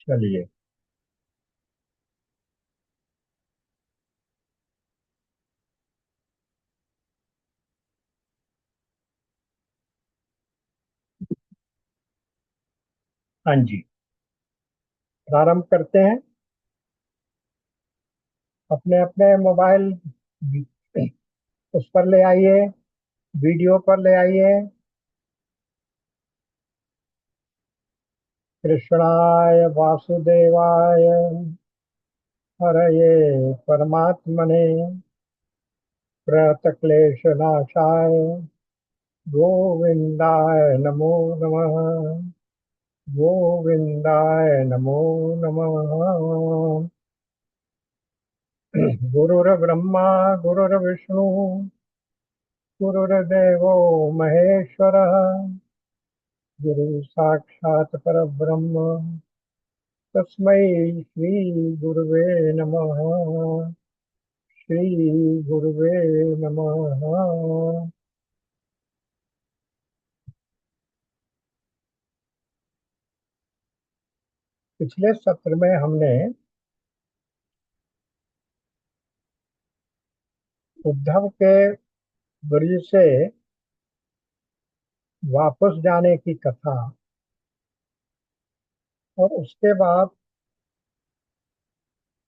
चलिए। हाँ जी, प्रारंभ करते हैं। अपने अपने मोबाइल उस पर ले आइए, वीडियो पर ले आइए। कृष्णाय वासुदेवाय हरये परमात्मने प्रणतक्लेशनाशाय गोविंदाय नमो नमः। गोविंदाय नमो नमः। गुरुर्ब्रह्मा गुरुर्विष्णु गुरुर्देवो महेश्वरः। गुरु साक्षात् परब्रह्म तस्मै श्री गुरुवे नमः। श्री गुरुवे नमः। पिछले सत्र में हमने उद्धव के ब्रज से वापस जाने की कथा और उसके बाद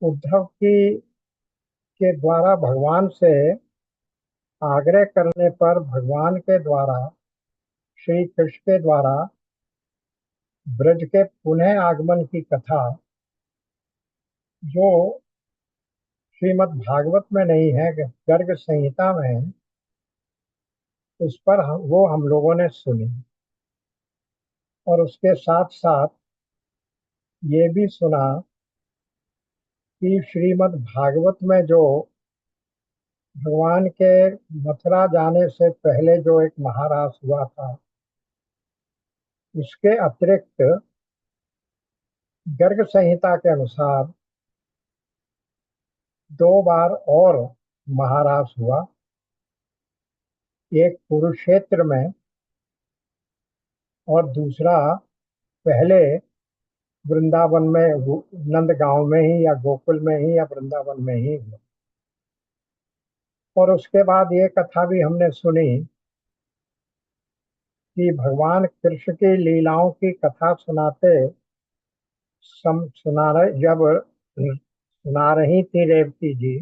उद्धव की के द्वारा भगवान से आग्रह करने पर भगवान के द्वारा श्री कृष्ण के द्वारा ब्रज के पुनः आगमन की कथा, जो श्रीमद् भागवत में नहीं है, गर्ग संहिता में है, उस पर वो हम लोगों ने सुनी। और उसके साथ साथ ये भी सुना कि श्रीमद् भागवत में जो भगवान के मथुरा जाने से पहले जो एक महारास हुआ था, उसके अतिरिक्त गर्ग संहिता के अनुसार दो बार और महारास हुआ। एक कुरुक्षेत्र में और दूसरा पहले वृंदावन में, नंद गांव में ही या गोकुल में ही या वृंदावन में ही हुआ। और उसके बाद ये कथा भी हमने सुनी कि भगवान कृष्ण की लीलाओं की कथा जब सुना रही थी रेवती जी,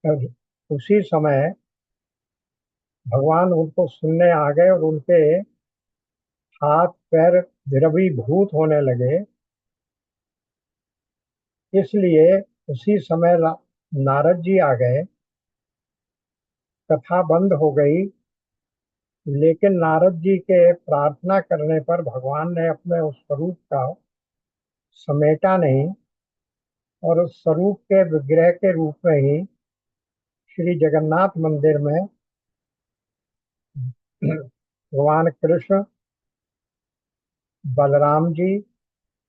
तब उसी समय भगवान उनको सुनने आ गए और उनके हाथ पैर द्रवीभूत होने लगे। इसलिए उसी समय नारद जी आ गए। कथा बंद हो गई, लेकिन नारद जी के प्रार्थना करने पर भगवान ने अपने उस स्वरूप का समेटा नहीं और उस स्वरूप के विग्रह के रूप में ही श्री जगन्नाथ मंदिर में भगवान कृष्ण, बलराम जी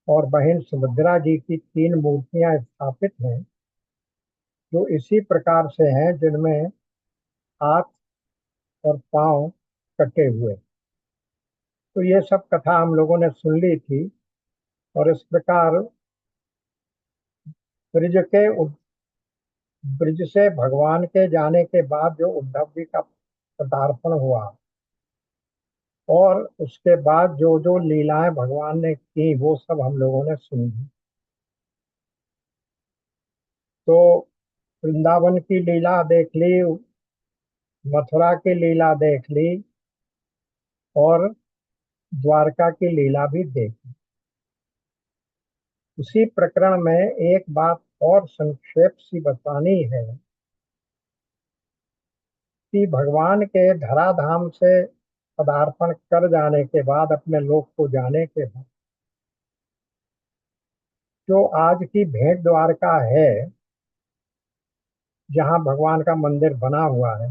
और बहन सुभद्रा जी की तीन मूर्तियां स्थापित हैं, जो इसी प्रकार से हैं, जिनमें हाथ और पांव कटे हुए। तो ये सब कथा हम लोगों ने सुन ली थी। और इस प्रकार ब्रज के ब्रज से भगवान के जाने के बाद जो उद्धव जी का पदार्पण हुआ और उसके बाद जो जो लीलाएं भगवान ने की, वो सब हम लोगों ने सुनी। तो वृंदावन की लीला देख ली, मथुरा की लीला देख ली और द्वारका की लीला भी देख ली। उसी प्रकरण में एक बात और संक्षेप सी बतानी है कि भगवान के धराधाम से पदार्पण कर जाने के बाद, अपने लोक को जाने के बाद, जो आज की भेंट द्वारका है, जहाँ भगवान का मंदिर बना हुआ है,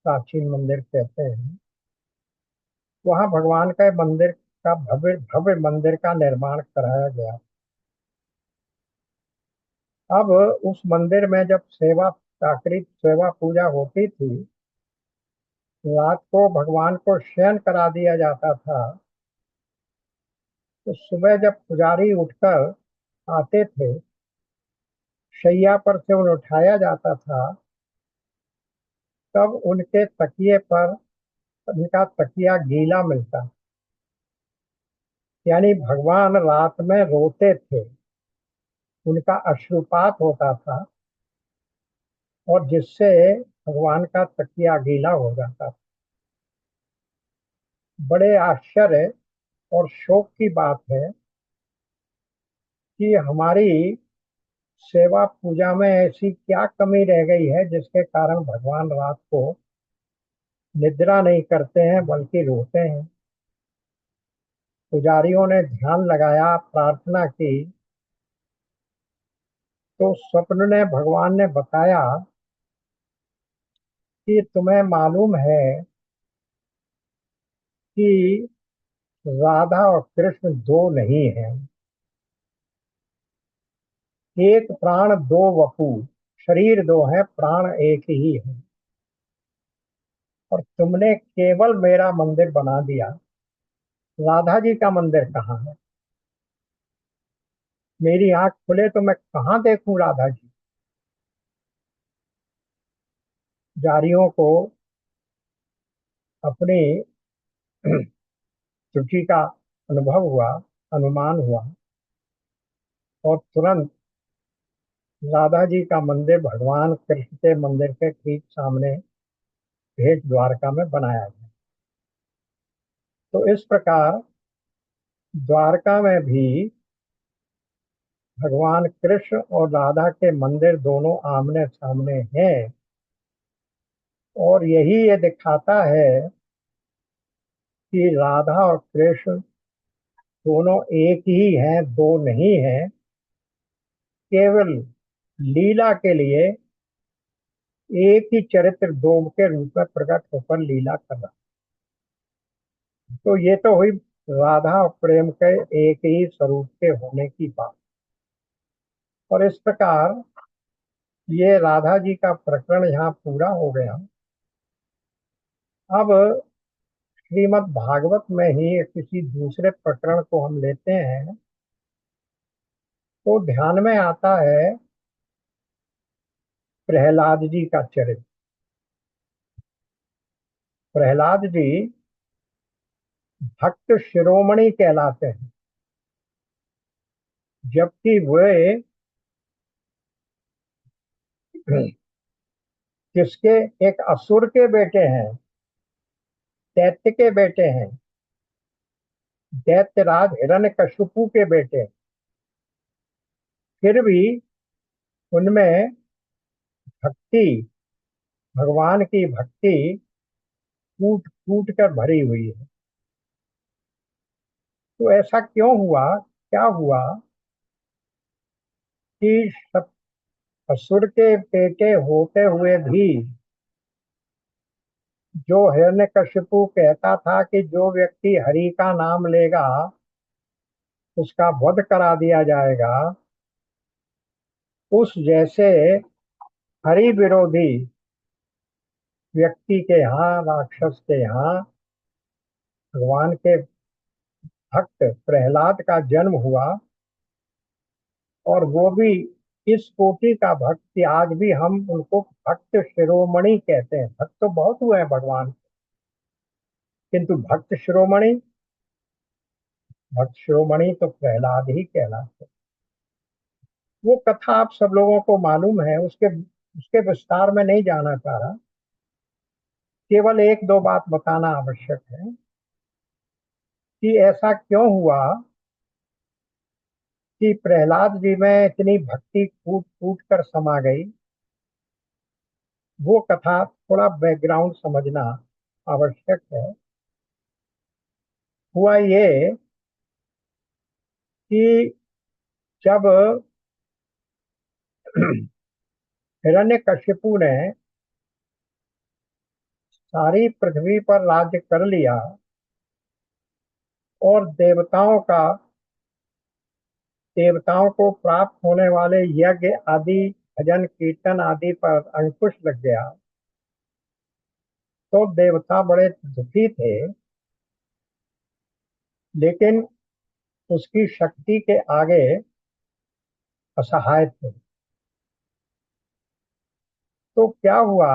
प्राचीन मंदिर कहते हैं, वहाँ भगवान का मंदिर का भव्य भव्य मंदिर का निर्माण कराया गया। अब उस मंदिर में जब सेवा, प्राकृत सेवा पूजा होती थी, रात को भगवान को शयन करा दिया जाता था तो सुबह जब पुजारी उठकर आते थे, शैया पर से उन्हें उठाया जाता था, तब उनके तकिए पर उनका तकिया गीला मिलता। यानी भगवान रात में रोते थे, उनका अश्रुपात होता था, और जिससे भगवान का तकिया गीला हो जाता था। बड़े आश्चर्य और शोक की बात है कि हमारी सेवा पूजा में ऐसी क्या कमी रह गई है जिसके कारण भगवान रात को निद्रा नहीं करते हैं बल्कि रोते हैं। पुजारियों ने ध्यान लगाया, प्रार्थना की, तो स्वप्न ने भगवान ने बताया कि तुम्हें मालूम है कि राधा और कृष्ण दो नहीं हैं, एक प्राण दो वपु, शरीर दो है प्राण एक ही है, और तुमने केवल मेरा मंदिर बना दिया। राधा जी का मंदिर कहाँ है? मेरी आंख खुले तो मैं कहाँ देखूं राधा जी? जारियों को अपनी त्रुटि का अनुभव हुआ, अनुमान हुआ, और तुरंत राधा जी का मंदिर भगवान कृष्ण के मंदिर के ठीक सामने भेंट द्वारका में बनाया गया। तो इस प्रकार द्वारका में भी भगवान कृष्ण और राधा के मंदिर दोनों आमने सामने हैं, और यही ये दिखाता है कि राधा और कृष्ण दोनों एक ही हैं, दो नहीं हैं। केवल लीला के लिए एक ही चरित्र दो के रूप में प्रकट होकर लीला कर रहा। तो ये तो हुई राधा और प्रेम के एक ही स्वरूप के होने की बात। और इस प्रकार ये राधा जी का प्रकरण यहाँ पूरा हो गया। अब श्रीमद् भागवत में ही किसी दूसरे प्रकरण को हम लेते हैं, तो ध्यान में आता है प्रहलाद जी का चरित्र। प्रहलाद जी भक्त शिरोमणि कहलाते हैं, जबकि वे किसके, एक असुर के बेटे हैं, दैत्य के बेटे हैं, दैत्यराज हिरण्यकशिपु के बेटे। फिर भी उनमें भक्ति, भगवान की भक्ति कूट कूट कर भरी हुई है। तो ऐसा क्यों हुआ, क्या हुआ कि सब असुर के बेटे होते हुए भी जो हिरण्यकशिपु कहता था कि जो व्यक्ति हरि का नाम लेगा उसका वध करा दिया जाएगा, उस जैसे हरि विरोधी व्यक्ति के यहाँ, राक्षस के यहाँ भगवान के भक्त प्रहलाद का जन्म हुआ। और वो भी इस कोटि का भक्त कि आज भी हम उनको भक्त शिरोमणि कहते हैं। भक्त तो बहुत हुए हैं भगवान, किंतु भक्त शिरोमणि तो प्रहलाद ही कहलाते हैं। वो कथा आप सब लोगों को मालूम है, उसके उसके विस्तार में नहीं जाना चाह रहा। केवल एक दो बात बताना आवश्यक है कि ऐसा क्यों हुआ कि प्रहलाद जी में इतनी भक्ति कूट कूट कर समा गई। वो कथा थोड़ा बैकग्राउंड समझना आवश्यक है। हुआ ये कि जब हिरण्यकशिपु ने सारी पृथ्वी पर राज्य कर लिया और देवताओं को प्राप्त होने वाले यज्ञ आदि, भजन कीर्तन आदि पर अंकुश लग गया, तो देवता बड़े दुखी थे। लेकिन उसकी शक्ति के आगे असहाय थे। तो क्या हुआ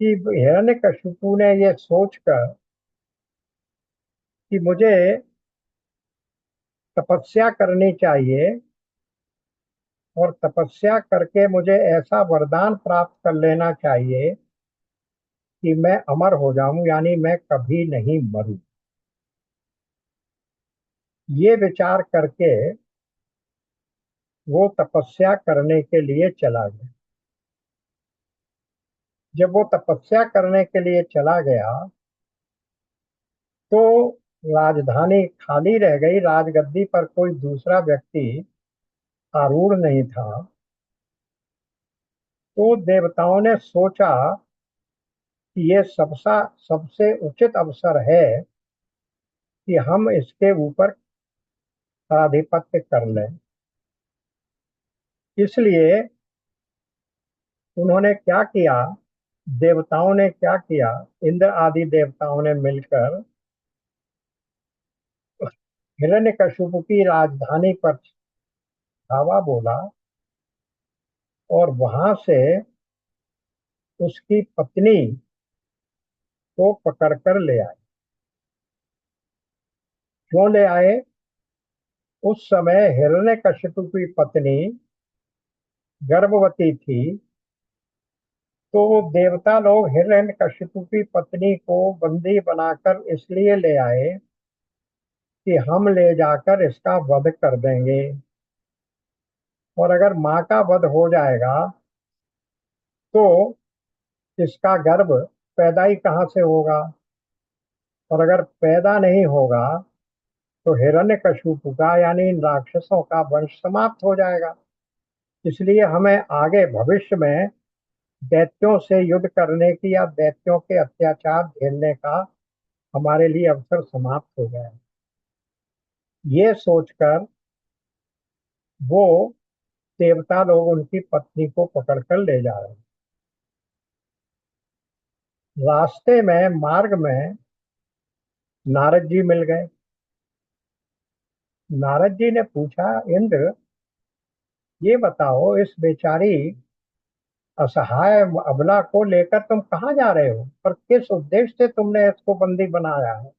कि हिरण्यकशिपु ने ये सोचकर कि मुझे तपस्या करनी चाहिए और तपस्या करके मुझे ऐसा वरदान प्राप्त कर लेना चाहिए कि मैं अमर हो जाऊं, यानी मैं कभी नहीं मरूं। ये विचार करके वो तपस्या करने के लिए चला गया। जब वो तपस्या करने के लिए चला गया तो राजधानी खाली रह गई, राजगद्दी पर कोई दूसरा व्यक्ति आरूढ़ नहीं था। तो देवताओं ने सोचा कि ये सबसे उचित अवसर है कि हम इसके ऊपर आधिपत्य कर लें। इसलिए उन्होंने क्या किया, देवताओं ने क्या किया, इंद्र आदि देवताओं ने मिलकर हिरण्यकशिपु की राजधानी पर धावा बोला और वहां से उसकी पत्नी को पकड़कर ले आए। क्यों ले आए? उस समय हिरण्यकशिपु की पत्नी गर्भवती थी। तो देवता लोग हिरण्यकशिपु की पत्नी को बंदी बनाकर इसलिए ले आए कि हम ले जाकर इसका वध कर देंगे, और अगर माँ का वध हो जाएगा तो इसका गर्भ पैदा ही कहाँ से होगा, और अगर पैदा नहीं होगा तो हिरण्यकशिपु का यानी इन राक्षसों का वंश समाप्त हो जाएगा। इसलिए हमें आगे भविष्य में दैत्यों से युद्ध करने की या दैत्यों के अत्याचार झेलने का हमारे लिए अवसर समाप्त हो जाए। ये सोचकर वो देवता लोग उनकी पत्नी को पकड़कर ले जा रहे हैं। रास्ते में मार्ग में नारद जी मिल गए। नारद जी ने पूछा, इंद्र ये बताओ, इस बेचारी असहाय अबला को लेकर तुम कहाँ जा रहे हो और किस उद्देश्य से तुमने इसको बंदी बनाया है?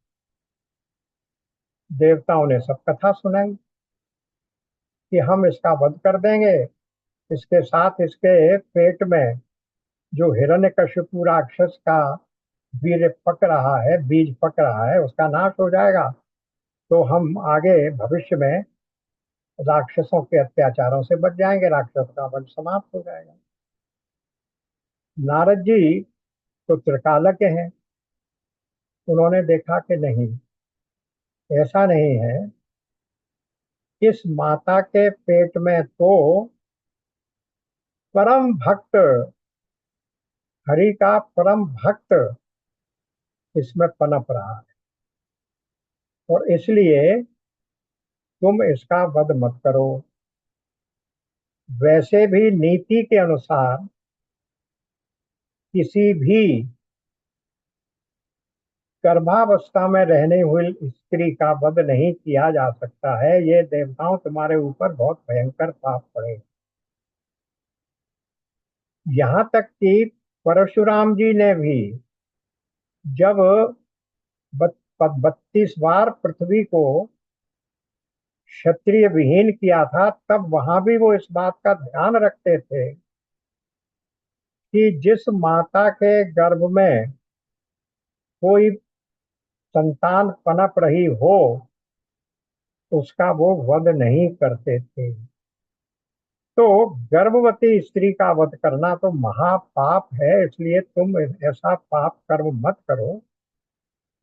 देवताओं ने सब कथा सुनाई कि हम इसका वध कर देंगे, इसके साथ इसके पेट में जो हिरण्यकशिपु राक्षस का वीर्य पक रहा है, बीज पक रहा है, उसका नाश हो जाएगा। तो हम आगे भविष्य में राक्षसों के अत्याचारों से बच जाएंगे, राक्षस का वंश समाप्त हो जाएगा। नारद जी तो त्रिकालज्ञ हैं। उन्होंने देखा कि नहीं, ऐसा नहीं है। इस माता के पेट में तो परम भक्त, हरि का परम भक्त इसमें पनप रहा है, और इसलिए तुम इसका वध मत करो। वैसे भी नीति के अनुसार किसी भी गर्भावस्था में रहने हुई स्त्री का वध नहीं किया जा सकता है। ये देवताओं, तुम्हारे ऊपर बहुत भयंकर पाप पड़े। यहाँ तक कि परशुराम जी ने भी जब 32 बार पृथ्वी को क्षत्रिय विहीन किया था, तब वहां भी वो इस बात का ध्यान रखते थे कि जिस माता के गर्भ में कोई संतान पनप रही हो उसका वो वध नहीं करते थे। तो गर्भवती स्त्री का वध करना तो महापाप है, इसलिए तुम ऐसा पाप कर्म मत करो।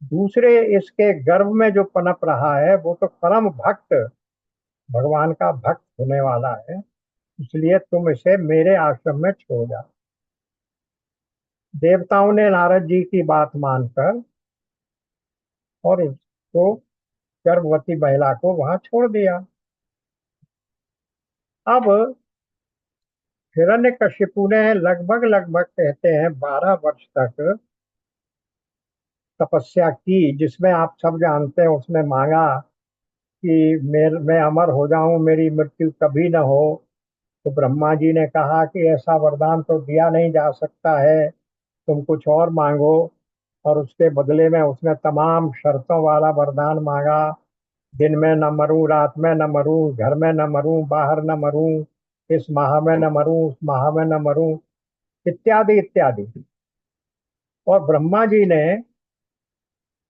दूसरे, इसके गर्भ में जो पनप रहा है वो तो परम भक्त, भगवान का भक्त होने वाला है, इसलिए तुम इसे मेरे आश्रम में छोड़ जाओ। देवताओं ने नारद जी की बात मानकर और उसको, गर्भवती महिला को वहां छोड़ दिया। अब हिरण्यकशिपु ने लगभग लगभग कहते हैं 12 वर्ष तक तपस्या की, जिसमें आप सब जानते हैं उसने मांगा कि मैं अमर हो जाऊं, मेरी मृत्यु कभी न हो। तो ब्रह्मा जी ने कहा कि ऐसा वरदान तो दिया नहीं जा सकता है, तुम कुछ और मांगो। और उसके बदले में उसने तमाम शर्तों वाला वरदान मांगा। दिन में न मरूं, रात में न मरूं, घर में न मरूं, बाहर न मरूं, इस माह में न मरूं, उस माह में न मरूं, इत्यादि इत्यादि। और ब्रह्मा जी ने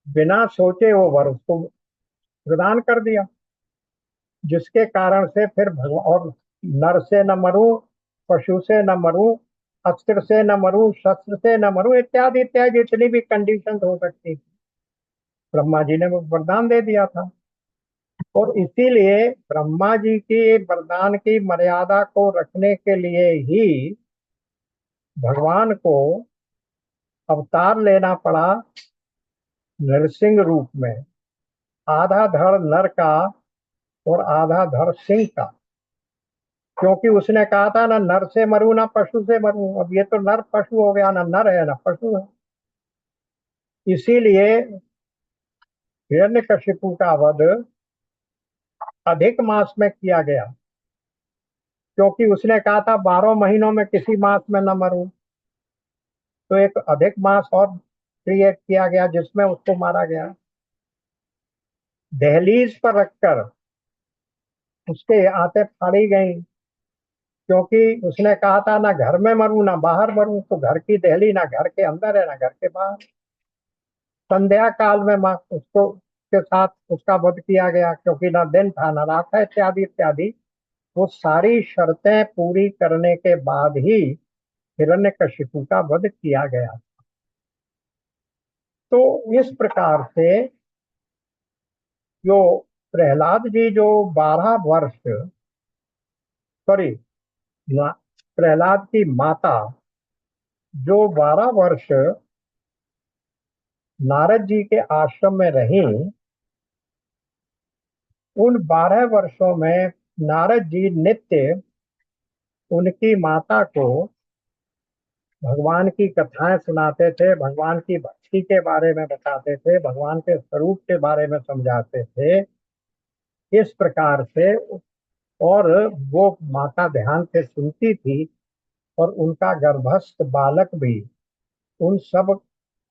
बिना सोचे वो वर उसको प्रदान कर दिया, जिसके कारण से फिर भगवान और नर से न मरूं, पशु से न मरूं, अस्त्र से न मरूं, शस्त्र से न मरूं, इत्यादि इत्यादि जितनी भी कंडीशन हो सकती थी, ब्रह्मा जी ने वो वरदान दे दिया था। और इसीलिए ब्रह्मा जी की वरदान की मर्यादा को रखने के लिए ही भगवान को अवतार लेना पड़ा नरसिंह रूप में, आधा धड़ नर का और आधा धड़ सिंह का। क्योंकि उसने कहा था ना नर से मरूं ना पशु से मरूं, अब ये तो नर पशु हो गया, ना नर है ना पशु है। इसीलिए हिरण्यकशिपु का वध अधिक मास में किया गया, क्योंकि उसने कहा था 12 महीनों में किसी मास में न मरूं। तो एक अधिक मास और क्रिएट किया गया जिसमें उसको मारा गया। दहलीज पर रखकर उसके आंतें फाड़ी गई, क्योंकि उसने कहा था ना घर में मरूं ना बाहर मरूं। तो घर की दहली ना घर के अंदर है ना घर के बाहर। संध्या काल में माँ उसको के साथ उसका वध किया गया, क्योंकि ना दिन था ना रात था, इत्यादि इत्यादि। वो सारी शर्तें पूरी करने के बाद ही हिरण्यकशिपु का वध किया गया। तो इस प्रकार से जो प्रहलाद जी जो 12 वर्ष, सॉरी, प्रहलाद की माता जो 12 वर्ष नारद जी के आश्रम में रहीं, उन 12 वर्षों में नारद जी नित्य उनकी माता को भगवान की कथाएं सुनाते थे, भगवान की भक्ति के बारे में बताते थे, भगवान के स्वरूप के बारे में समझाते थे, इस प्रकार से। और वो माता ध्यान से सुनती थी, और उनका गर्भस्थ बालक भी उन सब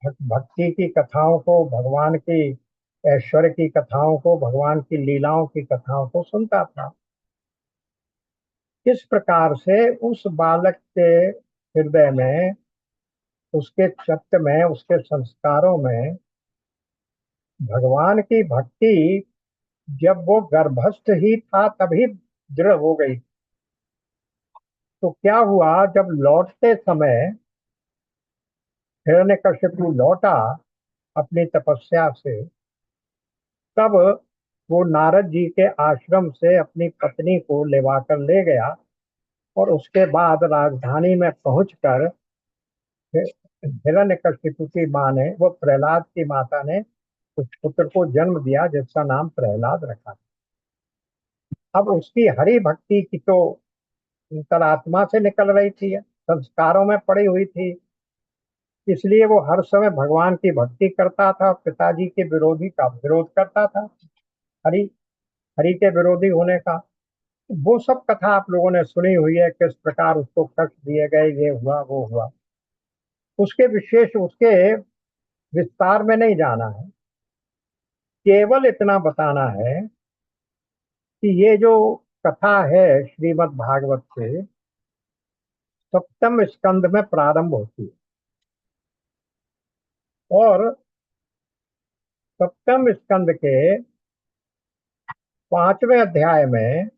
भक्ति की कथाओं को, भगवान की ऐश्वर्य की कथाओं को, भगवान की लीलाओं की कथाओं को सुनता था। इस प्रकार से उस बालक के हृदय में, उसके चित्त में, उसके संस्कारों में भगवान की भक्ति जब वो गर्भस्थ ही था तभी दृढ़ हो गई। तो क्या हुआ, जब लौटते समय हिरण्यकशिपु लौटा अपनी तपस्या से, तब वो नारद जी के आश्रम से अपनी पत्नी को लेवाकर ले गया। और उसके बाद राजधानी में पहुंचकर हिरण्यकशिपु की माँ ने, वो प्रहलाद की माता ने उस पुत्र को जन्म दिया, जिसका नाम प्रहलाद रखा। अब उसकी हरि भक्ति की तो अंतरात्मा से निकल रही थी, संस्कारों में पड़ी हुई थी, इसलिए वो हर समय भगवान की भक्ति करता था, पिताजी के विरोधी का विरोध करता था, हरि हरि के विरोधी होने का। वो सब कथा आप लोगों ने सुनी हुई है, किस प्रकार उसको कष्ट दिए गए, ये हुआ वो हुआ। उसके विशेष, उसके विस्तार में नहीं जाना है, केवल इतना बताना है कि ये जो कथा है श्रीमद् भागवत से सप्तम स्कंद में प्रारंभ होती है। और सप्तम स्कंद के 5वें अध्याय में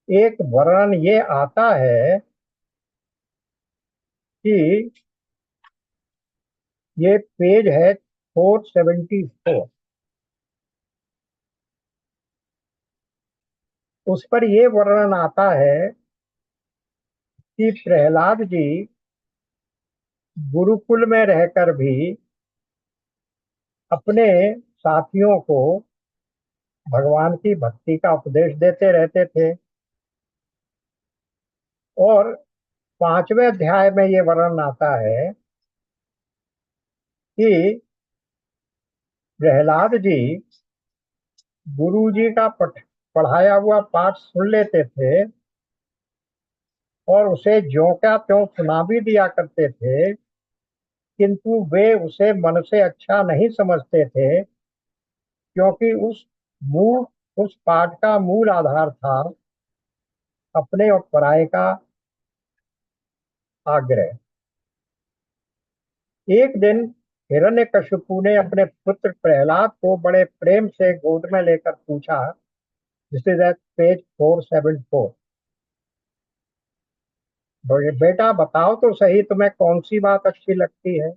एक वर्णन ये आता है कि ये पेज है 474, उस पर ये वर्णन आता है कि प्रहलाद जी गुरुकुल में रहकर भी अपने साथियों को भगवान की भक्ति का उपदेश देते रहते थे। और 5वें अध्याय में ये वर्णन आता है कि प्रहलाद जी गुरुजी का पढ़ाया हुआ पाठ सुन लेते थे और उसे ज्यों का त्यों सुना भी दिया करते थे, किंतु वे उसे मन से अच्छा नहीं समझते थे, क्योंकि मूल उस पाठ का मूल आधार था अपने और पराये का आग्रह। एक दिन हिरण्यकशिपु ने अपने पुत्र प्रहलाद को बड़े प्रेम से गोद में लेकर पूछा। This is at page 474। बेटा बताओ तो सही, तुम्हें कौन सी बात अच्छी लगती है?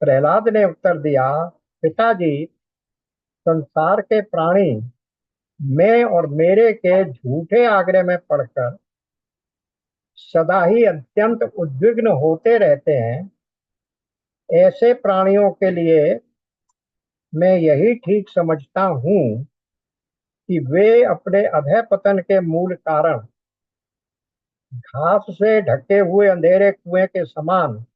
प्रहलाद ने उत्तर दिया, पिताजी, संसार के प्राणी मैं और मेरे के झूठे आग्रह में पड़कर सदा ही अत्यंत उद्विग्न होते रहते हैं। ऐसे प्राणियों के लिए मैं यही ठीक समझता हूँ कि वे अपने अधः पतन के मूल कारण घास से ढके हुए अंधेरे कुएं के समान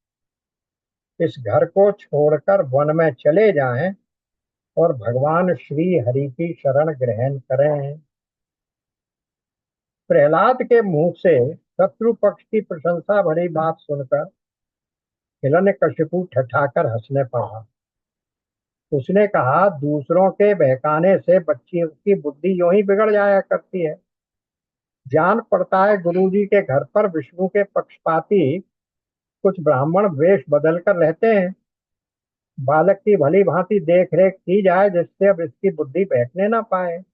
इस घर को छोड़कर वन में चले जाएं और भगवान श्री हरि की शरण ग्रहण करें। प्रहलाद के मुंह से शत्रु पक्ष की प्रशंसा भरी बात सुनकर हिरण्यकशिपु ठठाकर हंसने पड़ा। उसने कहा, दूसरों के बहकाने से बच्चियों की बुद्धि यूं ही बिगड़ जाया करती है। जान पड़ता है गुरुजी के घर पर विष्णु के पक्षपाती कुछ ब्राह्मण वेश बदल कर रहते हैं। बालक की भली भांति देख रेख की जाए जिससे अब इसकी बुद्धि बहकने ना पाए।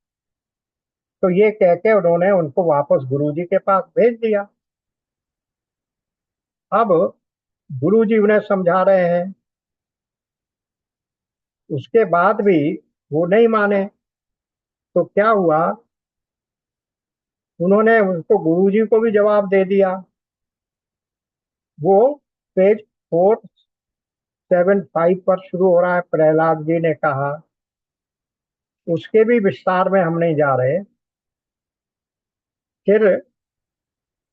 तो ये कह के उन्होंने उनको वापस गुरुजी के पास भेज दिया। अब गुरुजी उन्हें समझा रहे हैं, उसके बाद भी वो नहीं माने। तो क्या हुआ, उन्होंने उसको गुरुजी को भी जवाब दे दिया। वो पेज 475 पर शुरू हो रहा है। प्रहलाद जी ने कहा, उसके भी विस्तार में हम नहीं जा रहे। फिर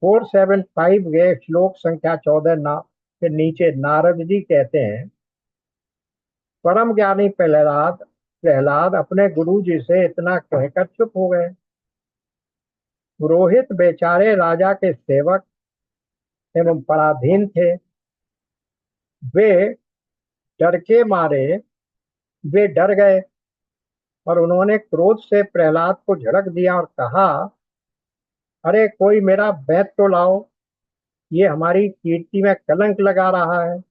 475 के श्लोक संख्या 14 के नीचे नारद जी कहते हैं, परम ज्ञानी प्रहलाद प्रहलाद अपने गुरु जी से इतना कहकर चुप हो गए। पुरोहित बेचारे राजा के सेवक एवं पराधीन थे। वे डर के मारे वे डर गए और उन्होंने क्रोध से प्रहलाद को झड़क दिया और कहा, अरे कोई मेरा वैद्य तो लाओ, ये हमारी कीर्ति में कलंक लगा रहा है।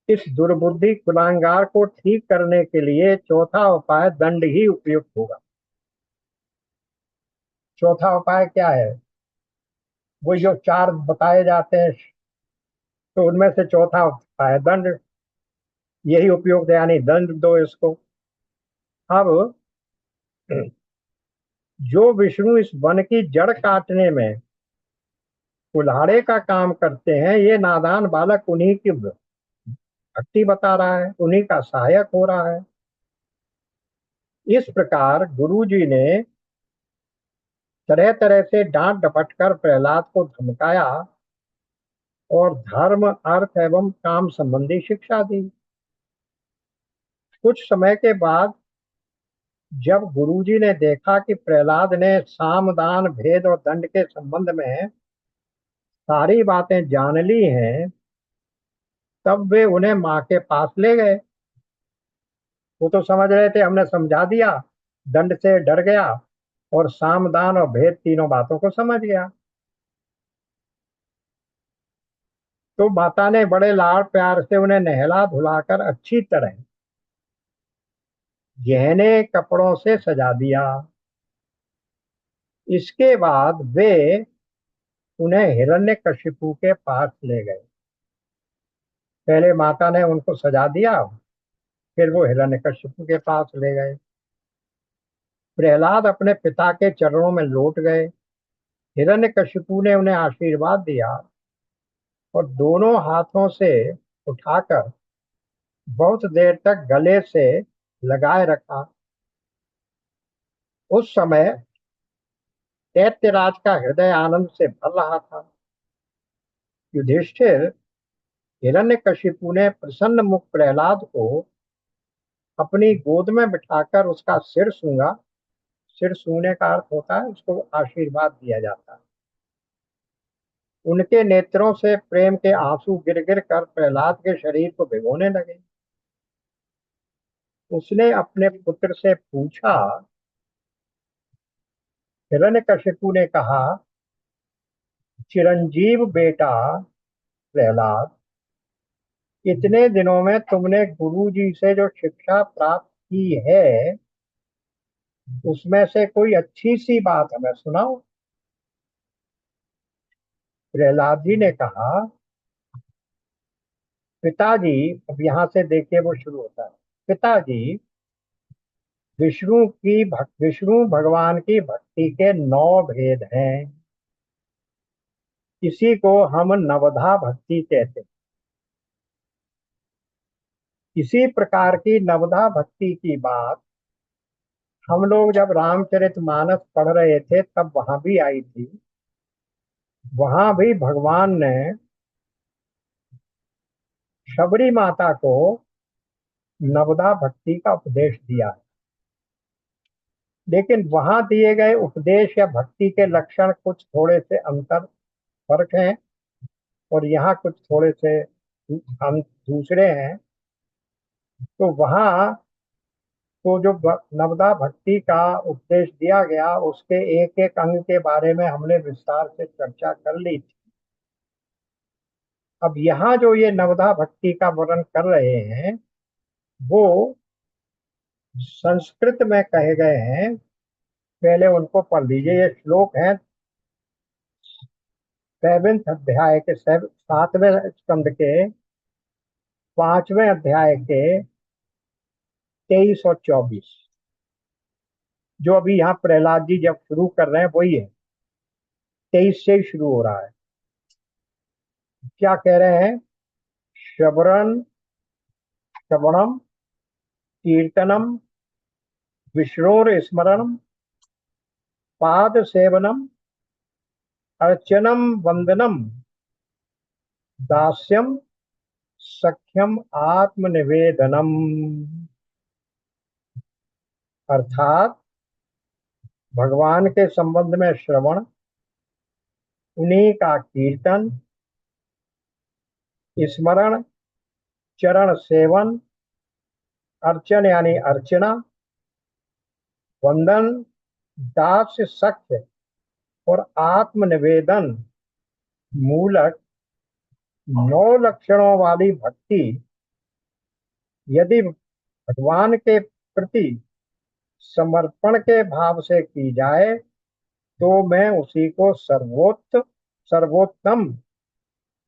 इस दुर्बुद्धि कुलांगार को ठीक करने के लिए चौथा उपाय दंड ही उपयुक्त होगा। चौथा उपाय क्या है? वो जो चार बताए जाते हैं, तो उनमें से चौथा उपाय दंड, यही उपयुक्त है, यानी दंड दो इसको। अब जो विष्णु इस वन की जड़ काटने में कुल्हाड़े का काम करते हैं, ये नादान बालक उन्हीं की भक्ति बता रहा है, उन्हीं का सहायक हो रहा है। इस प्रकार गुरु जी ने तरह तरह से डांट डपट कर प्रहलाद को धमकाया और धर्म अर्थ एवं काम संबंधी शिक्षा दी। कुछ समय के बाद जब गुरुजी ने देखा कि प्रहलाद ने साम दान भेद और दंड के संबंध में सारी बातें जान ली हैं, तब वे उन्हें माँ के पास ले गए। वो तो समझ रहे थे हमने समझा दिया, दंड से डर गया और साम दान और भेद तीनों बातों को समझ गया। तो माता ने बड़े लाड़ प्यार से उन्हें नहला धुलाकर अच्छी तरह गहने कपड़ों से सजा दिया। इसके बाद वे उन्हें हिरण्यकशिपु के पास ले गए। पहले माता ने उनको सजा दिया, फिर वो हिरण्यकशिपु के पास ले गए। प्रहलाद अपने पिता के चरणों में लौट गए। हिरण्यकशिपु ने उन्हें आशीर्वाद दिया और दोनों हाथों से उठाकर बहुत देर तक गले से लगाए रखा। उस समय दैत्यराज का हृदय आनंद से भर रहा था। युधिष्ठिर हिरण्यकशिपु ने प्रसन्न मुख प्रहलाद को अपनी गोद में बिठाकर उसका सिर सूंघा। सिर सूंघने का अर्थ होता है उसको आशीर्वाद दिया जाता है। उनके नेत्रों से प्रेम के आंसू गिर गिर कर प्रहलाद के शरीर को भिगोने लगे। उसने अपने पुत्र से पूछा। हिरण्यकशिपु ने कहा, चिरंजीव बेटा प्रहलाद, इतने दिनों में तुमने गुरु जी से जो शिक्षा प्राप्त की है उसमें से कोई अच्छी सी बात हमें सुनाओ। प्रहलाद जी ने कहा, पिताजी, अब यहाँ से देखिए वो शुरू होता है। पिताजी, विष्णु भगवान की भक्ति के 9 भेद हैं। इसी को हम नवधा भक्ति कहते हैं। इसी प्रकार की नवधा भक्ति की बात हम लोग जब रामचरितमानस पढ़ रहे थे तब वहां भी आई थी। वहां भी भगवान ने शबरी माता को नवधा भक्ति का उपदेश दिया है। लेकिन वहां दिए गए उपदेश या भक्ति के लक्षण कुछ थोड़े से अंतर फर्क हैं और यहाँ कुछ थोड़े से हम दूसरे हैं। तो वहाँ तो जो नवदा भक्ति का उपदेश दिया गया उसके एक एक अंग के बारे में हमने विस्तार से चर्चा कर ली थी। अब यहाँ जो ये नवदा भक्ति का वर्णन कर रहे हैं वो संस्कृत में कहे गए हैं। पहले उनको पढ़ लीजिए। ये श्लोक है 7वें अध्याय के 7वें स्कंद के 5वें अध्याय के 23 और 24। जो अभी यहाँ प्रहलाद जी जब शुरू कर रहे हैं वही है। 23 से ही शुरू हो रहा है। क्या कह रहे हैं? श्रवणम श्रवणम कीर्तनम विष्णोर स्मरणम पाद सेवनम अर्चनम वंदनम दास्यम सख्यम आत्मनिवेदनम। अर्थात भगवान के संबंध में श्रवण, उन्हीं का कीर्तन, स्मरण, चरण सेवन, अर्चन यानी अर्चना, वंदन, दास्य सख्य और आत्मनिवेदन मूलक 9 लक्षणों वाली भक्ति यदि भगवान के प्रति समर्पण के भाव से की जाए तो मैं उसी को सर्वोत्तम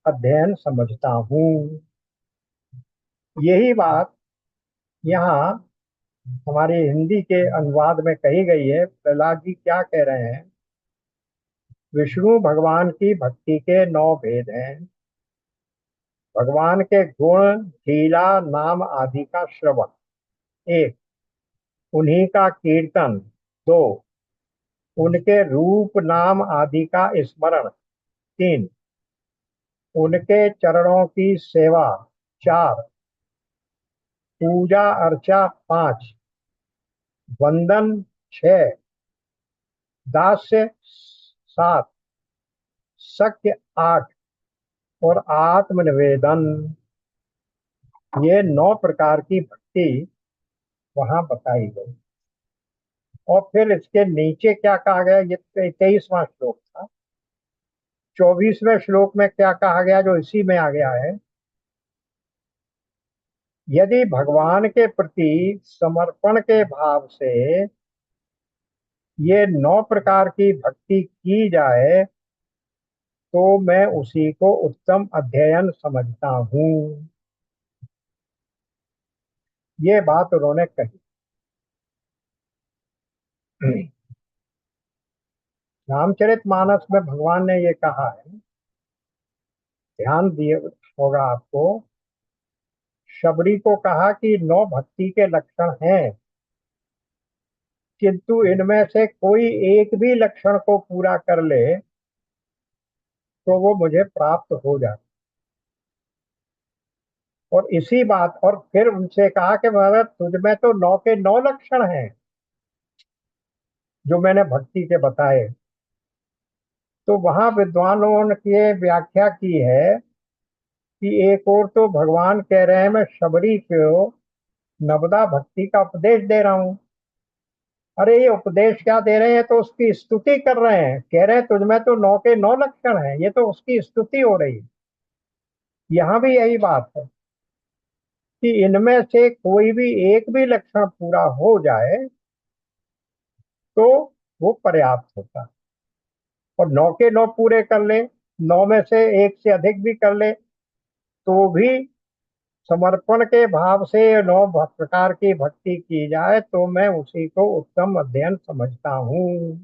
अध्ययन समझता हूँ। यही बात यहाँ हमारी हिंदी के अनुवाद में कही गई है। प्रहलाद जी क्या कह रहे हैं? विष्णु भगवान की भक्ति के 9 भेद हैं। भगवान के गुण, लीला, नाम आदि का श्रवण, 1। उन्हीं का कीर्तन, 2। उनके रूप नाम आदि का स्मरण, 3। उनके चरणों की सेवा, 4। पूजा अर्चा, 5। वंदन, 6। दास्य, 7। सख्य, 8। और आत्मनिवेदन। ये 9 प्रकार की भक्ति वहां बताई गई। और फिर इसके नीचे क्या कहा गया? ये 23वां श्लोक था। 24वें श्लोक में क्या कहा गया जो इसी में आ गया है? यदि भगवान के प्रति समर्पण के भाव से ये 9 प्रकार की भक्ति की जाए तो मैं उसी को उत्तम अध्ययन समझता हूँ। ये बात उन्होंने कही। रामचरितमानस में भगवान ने ये कहा है, ध्यान दिए होगा आपको। शबरी को कहा कि 9 भक्ति के लक्षण हैं किंतु इनमें से कोई एक भी लक्षण को पूरा कर ले तो वो मुझे प्राप्त हो जाए। और इसी बात, और फिर उनसे कहा कि महाराज तुझ में तो 9 के 9 लक्षण हैं जो मैंने भक्ति के बताए। तो वहां विद्वानों ने ये व्याख्या की है कि एक और तो भगवान कह रहे हैं मैं शबरी को नवदा भक्ति का उपदेश दे रहा हूं। अरे ये उपदेश क्या दे रहे हैं, तो उसकी स्तुति कर रहे हैं, कह रहे हैं तुझमें तो 9 के 9 लक्षण हैं, ये तो उसकी स्तुति हो रही है। यहाँ भी यही बात है कि इनमें से कोई भी एक भी लक्षण पूरा हो जाए तो वो पर्याप्त होता है। और 9 के 9 पूरे कर ले, 9 में से एक से अधिक भी कर ले, तो भी समर्पण के भाव से 9 प्रकार की भक्ति की जाए तो मैं उसी को उत्तम अध्ययन समझता हूँ।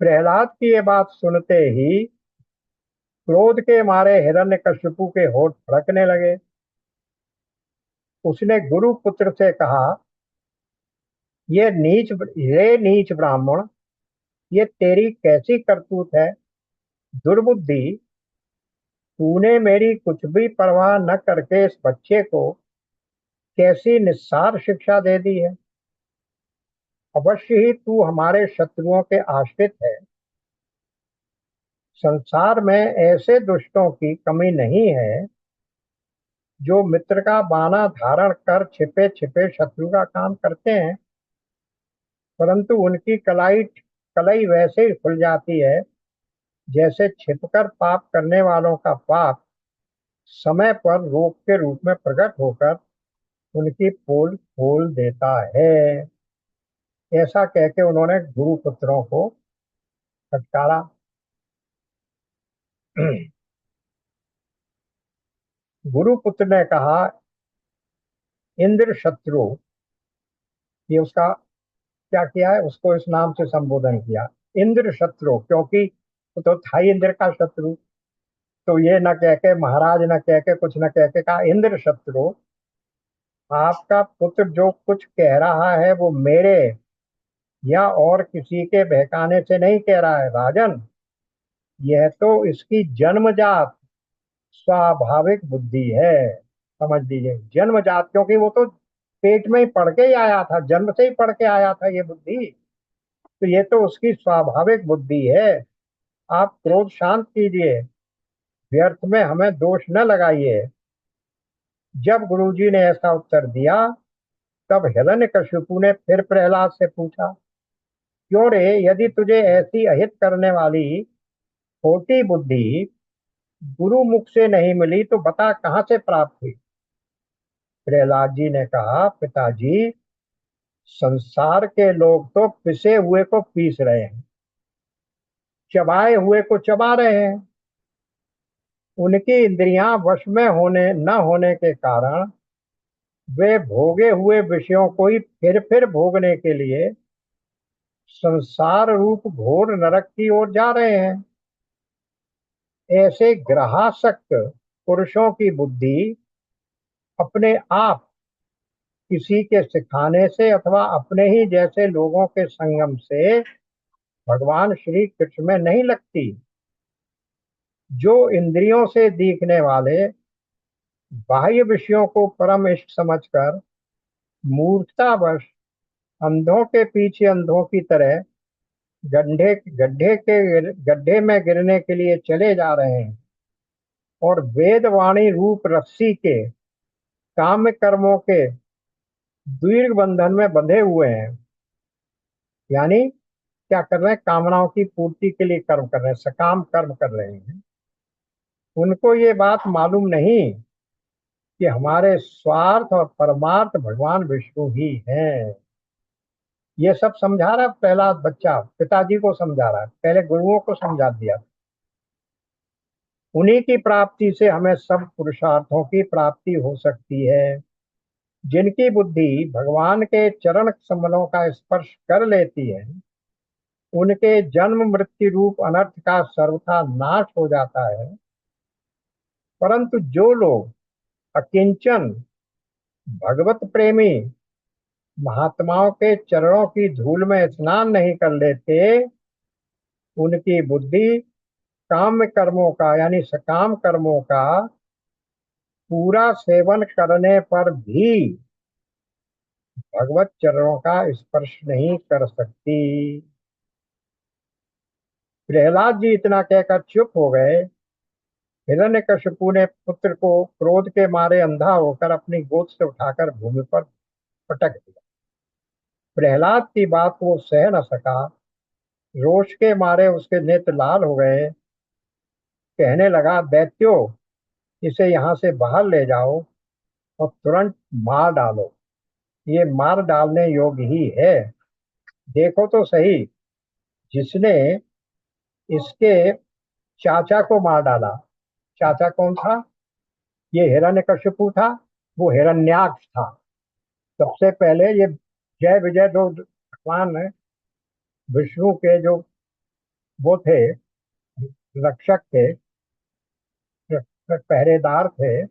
प्रहलाद की ये बात सुनते ही क्रोध के मारे हिरण्यकशिपु के होठ फड़कने लगे। उसने गुरु पुत्र से कहा, ये नीच ब्राह्मण, ये तेरी कैसी करतूत है, दुर्बुद्धि। तूने मेरी कुछ भी परवाह न करके इस बच्चे को कैसी निस्सार शिक्षा दे दी है। अवश्य ही तू हमारे शत्रुओं के आश्रित है। संसार में ऐसे दुष्टों की कमी नहीं है जो मित्र का बाना धारण कर छिपे छिपे शत्रु का काम करते हैं, परंतु उनकी कलई वैसे ही खुल जाती है जैसे छिपकर पाप करने वालों का पाप समय पर रोग के रूप में प्रकट होकर उनकी पोल खोल देता है। ऐसा कह के उन्होंने गुरु पुत्रों को फटकारा। गुरु पुत्र ने कहा, इंद्र शत्रु, ये उसका क्या किया है, उसको इस नाम से संबोधन किया, इंद्र शत्रु, क्योंकि वो तो था ही इंद्र का शत्रु। तो ये न कह के महाराज, न कह के कुछ न कह के कहा, इंद्र शत्रु, आपका पुत्र जो कुछ कह रहा है वो मेरे या और किसी के बहकाने से नहीं कह रहा है राजन। यह तो इसकी जन्मजात स्वाभाविक बुद्धि है। समझ लीजिए, जन्मजात, क्योंकि वो तो पेट में ही पढ़ के ही आया था, जन्म से ही पढ़ के आया था ये बुद्धि। तो ये तो उसकी स्वाभाविक बुद्धि है। आप क्रोध शांत कीजिए, व्यर्थ में हमें दोष न लगाइए। जब गुरुजी ने ऐसा उत्तर दिया तब हिरण्यकशिपु ने फिर प्रहलाद से पूछा, क्यों रे, यदि तुझे ऐसी अहित करने वाली खोटी बुद्धि गुरु मुख से नहीं मिली तो बता कहाँ से प्राप्त हुई। प्रहलाद जी ने कहा, पिताजी, संसार के लोग तो पिसे हुए को पीस रहे हैं, चबाए हुए को चबा रहे हैं। उनकी इंद्रियां वश में होने न होने के कारण वे भोगे हुए विषयों को ही फिर भोगने के लिए संसार रूप घोर नरक की ओर जा रहे हैं। ऐसे ग्रहासक्त पुरुषों की बुद्धि अपने आप किसी के सिखाने से अथवा अपने ही जैसे लोगों के संगम से भगवान श्री कृष्ण में नहीं लगती। जो इंद्रियों से दिखने वाले बाह्य विषयों को परम इष्ट समझकर मूर्खतावश अंधों के पीछे अंधों की तरह गड्ढे में गिरने के लिए चले जा रहे हैं और वेदवाणी रूप रस्सी के काम कर्मों के दीर्घ बंधन में बंधे हुए हैं। यानी क्या कर रहे हैं, कामनाओं की पूर्ति के लिए कर्म कर रहे हैं, सकाम कर्म कर रहे हैं। उनको ये बात मालूम नहीं कि हमारे स्वार्थ और परमार्थ भगवान विष्णु ही हैं। ये सब समझा रहा है प्रहलाद बच्चा, पिताजी को समझा रहा है, पहले गुरुओं को समझा दिया। उन्हीं की प्राप्ति से हमें सब पुरुषार्थों की प्राप्ति हो सकती है। जिनकी बुद्धि भगवान के चरण कमलों का स्पर्श कर लेती है उनके जन्म मृत्यु रूप अनर्थ का सर्वथा नाश हो जाता है। परंतु जो लोग अकिंचन भगवत प्रेमी महात्माओं के चरणों की धूल में स्नान नहीं कर लेते, उनकी बुद्धि काम कर्मों का यानी सकाम कर्मों का पूरा सेवन करने पर भी भगवत चरणों का स्पर्श नहीं कर सकती। प्रहलाद जी इतना कहकर चुप हो गए। हिरण्यकशिपु ने पुत्र को क्रोध के मारे अंधा होकर अपनी गोद से उठाकर भूमि पर पटक दिया। प्रहलाद की बात वो सह न सका। रोष के मारे उसके नेत्र लाल हो गए। कहने लगा, दैत्यो, इसे यहाँ से बाहर ले जाओ और तुरंत मार डालो। ये मार डालने योग्य ही है। देखो तो सही, जिसने इसके चाचा को मार डाला। चाचा कौन था? ये हिरण्यकशिपु था, वो हिरण्याक्ष था। सबसे पहले ये जय विजय दो भगवान विष्णु के जो वो थे, रक्षक थे, पहरेदार थे,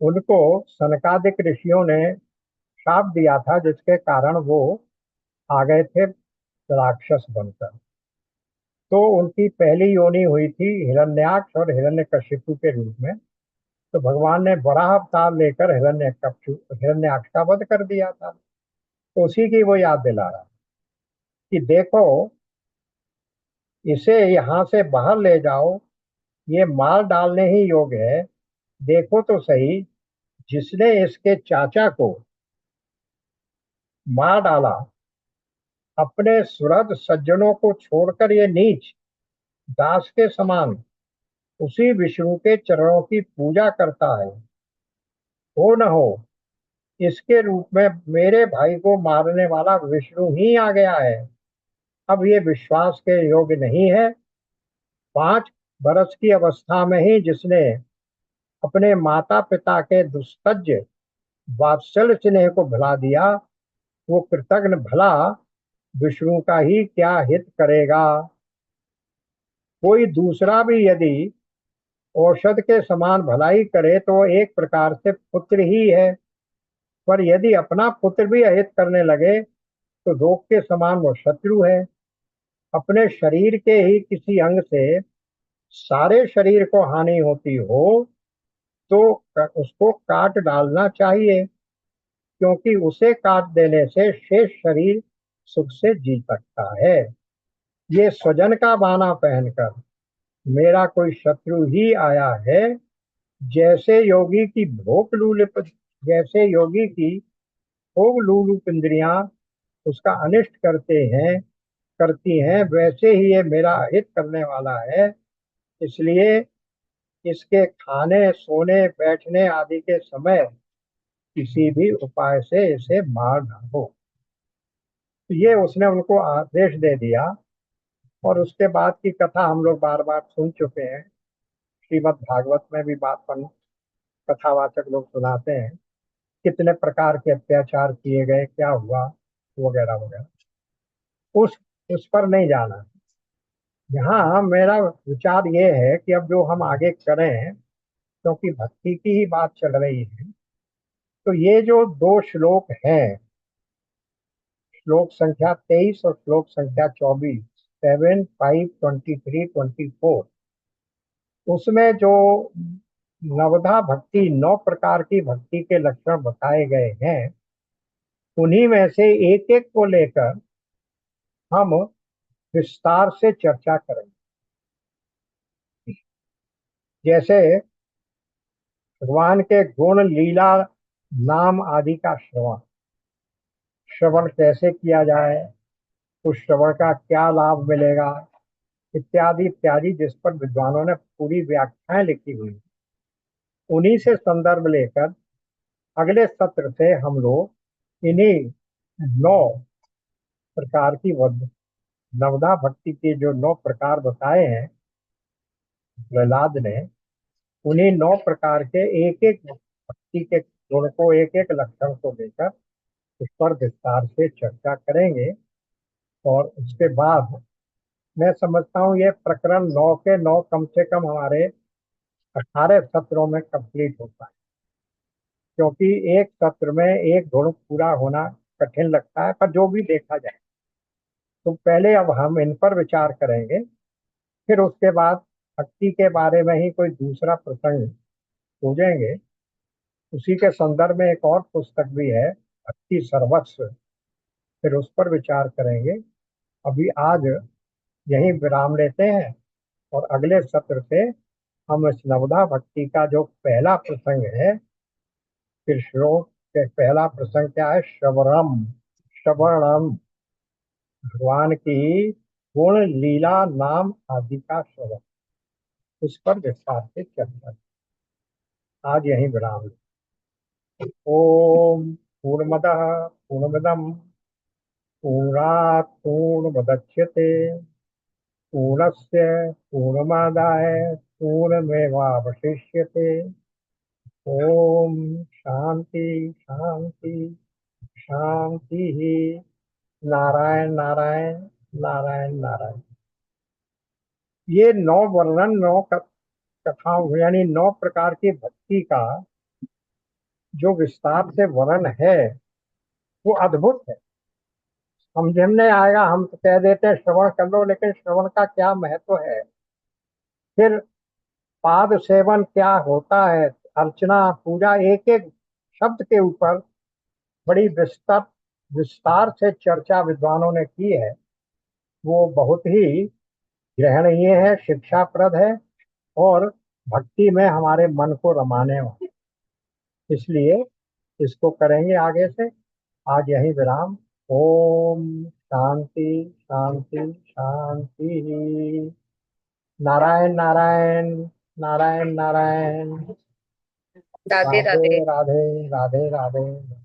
उनको सनकादिक ऋषियों ने श्राप दिया था, जिसके कारण वो आ गए थे राक्षस बनकर। तो उनकी पहली योनि हुई थी हिरण्याक्ष और हिरण्यकशिपु के रूप में। तो भगवान ने वराह अवतार लेकर हिरण्याक्ष का वध कर दिया था। तो उसी की वो याद दिला रहा कि देखो, इसे यहाँ से बाहर ले जाओ, ये मार डालने ही योग्य है। देखो तो सही, जिसने इसके चाचा को मार डाला, अपने सुहृद सज्जनों को छोड़कर ये नीच दास के समान उसी विष्णु के चरणों की पूजा करता है। हो न हो, इसके रूप में मेरे भाई को मारने वाला विष्णु ही आ गया है। अब ये विश्वास के योग्य नहीं है। 5 बरस की अवस्था में ही जिसने अपने माता पिता के दुस्तज्य वात्सल्य स्नेह को भुला दिया, वो कृतघ्न भला विष्णु का ही क्या हित करेगा। कोई दूसरा भी यदि औषध के समान भलाई करे तो एक प्रकार से पुत्र ही है, पर यदि अपना पुत्र भी अहित करने लगे तो रोग के समान वो शत्रु है। अपने शरीर के ही किसी अंग से सारे शरीर को हानि होती हो तो उसको काट डालना चाहिए, क्योंकि उसे काट देने से शेष शरीर सुख से जी सकता है। ये स्वजन का बाना पहनकर मेरा कोई शत्रु ही आया है। जैसे योगी की भोग लूलुप जैसे योगी की भोग लूलुप इंद्रियां उसका अनिष्ट करती हैं, वैसे ही ये मेरा हित करने वाला है। इसलिए इसके खाने सोने बैठने आदि के समय किसी भी उपाय से इसे मार डालो। तो ये उसने उनको आदेश दे दिया। और उसके बाद की कथा हम लोग बार बार सुन चुके हैं। श्रीमद् भागवत में भी बात कथावाचक लोग सुनाते हैं, कितने प्रकार के अत्याचार किए गए, क्या हुआ, वगैरह वगैरह। उस उस पर नहीं जाना। यहाँ मेरा विचार ये है कि अब जो हम आगे करें, क्योंकि भक्ति की ही बात चल रही है, तो ये जो 2 श्लोक हैं, श्लोक संख्या 23 और श्लोक संख्या 24, 7, 5, 23, 24, उसमें जो नवधा भक्ति 9 प्रकार की भक्ति के लक्षण बताए गए हैं, उन्हीं में से एक एक को लेकर हम विस्तार से चर्चा करेंगे। जैसे भगवान के गुण लीला नाम आदि का श्रवण श्रवण कैसे किया जाए, उस श्रवण का क्या लाभ मिलेगा, इत्यादि इत्यादि, जिस पर विद्वानों ने पूरी व्याख्याएं लिखी हुई। उन्हीं से संदर्भ लेकर अगले सत्र से हम लोग इन्हीं 9 प्रकार की नवदा भक्ति के जो 9 प्रकार बताए हैं प्रहलाद ने, उन्हीं 9 प्रकार के एक एक भक्ति के गुण को, एक एक लक्षण को लेकर उस पर विस्तार से चर्चा करेंगे। और उसके बाद मैं समझता हूँ ये प्रकरण 9 के 9 कम से कम हमारे 18 सत्रों में कंप्लीट होता है, क्योंकि एक सत्र में एक गुण पूरा होना कठिन लगता है। पर जो भी देखा जाए, तो पहले अब हम इन पर विचार करेंगे, फिर उसके बाद भक्ति के बारे में ही कोई दूसरा प्रसंग खोजेंगे उसी के संदर्भ में एक और पुस्तक भी है, भक्ति सर्वस्व, फिर उस पर विचार करेंगे। अभी आज यहीं विराम लेते हैं, और अगले सत्र से हम इस नवधा भक्ति का जो पहला प्रसंग है, फिर श्लोक के पहला प्रसंग क्या है, श्रवणम। श्रवणम, भगवान की गुण लीला नाम आदि का श्रवण, उस पर विस्तार से चर्चा। आज यहीं विराम। ओम पूर्णमदः पूर्णमिदं पूर्णात् पूर्णमुदच्यते पूर्णस्य पूर्णमादाय पूर्णमेवावशिष्यते। ओम शांति शांति शांति। नारायण नारायण नारायण नारायण। ये नौ वर्णन, नौ कथाओं यानी 9 प्रकार की भक्ति का जो विस्तार से वर्णन है, वो अद्भुत है। समझ में आएगा, हम तो कह देते हैं श्रवण कर लो, लेकिन श्रवण का क्या महत्व है, फिर पाद सेवन क्या होता है, अर्चना पूजा, एक एक शब्द के ऊपर बड़ी विस्तार विस्तार से चर्चा विद्वानों ने की है। वो बहुत ही ग्रहणीय है, शिक्षाप्रद है, और भक्ति में हमारे मन को रमाने वाला। इसलिए इसको करेंगे आगे से। आज यही विराम। ओम शांति शांति शांति। नारायण नारायण नारायण नारायण। राधे राधे राधे। राधे राधे राधे।